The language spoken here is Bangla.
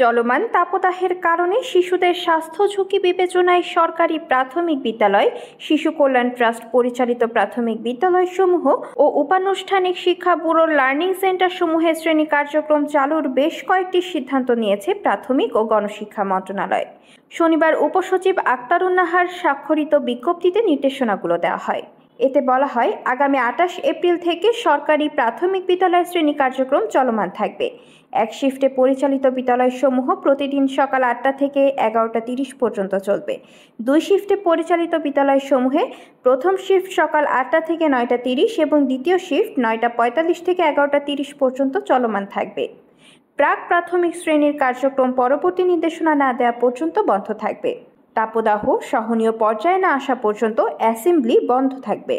চলমান তাপদাহের কারণে শিশুদের স্বাস্থ্য ঝুঁকি বিবেচনায় সরকারি প্রাথমিক বিদ্যালয়, শিশু কল্যাণ ট্রাস্ট পরিচালিত প্রাথমিক বিদ্যালয়সমূহ ও উপানুষ্ঠানিক শিক্ষা ব্যুরোর লার্নিং সেন্টার সমূহে শ্রেণী কার্যক্রম চালুর বেশ কয়েকটি সিদ্ধান্ত নিয়েছে প্রাথমিক ও গণশিক্ষা মন্ত্রণালয়। শনিবার উপসচিব আক্তারুন নাহার স্বাক্ষরিত বিজ্ঞপ্তিতে নির্দেশনাগুলো দেওয়া হয়। এতে বলা হয়, আগামী 28 এপ্রিল থেকে সরকারি প্রাথমিক বিদ্যালয় শ্রেণী কার্যক্রম চলমান থাকবে। এক শিফটে পরিচালিত বিদ্যালয়সমূহ প্রতিদিন সকাল 8টা থেকে 11টা 30 পর্যন্ত চলবে। 2 শিফটে পরিচালিত বিদ্যালয়সমূহে প্রথম শিফট সকাল 8টা থেকে 9টা 30 এবং দ্বিতীয় শিফট 9টা 45 থেকে 11টা 30 পর্যন্ত চলমান থাকবে। প্রাক প্রাথমিক শ্রেণীর কার্যক্রম পরবর্তী নির্দেশনা না দেওয়া পর্যন্ত বন্ধ থাকবে। তাপদাহ সহনীয় পর্যায়ে না আসা পর্যন্ত অ্যাসেম্বলি বন্ধ থাকবে।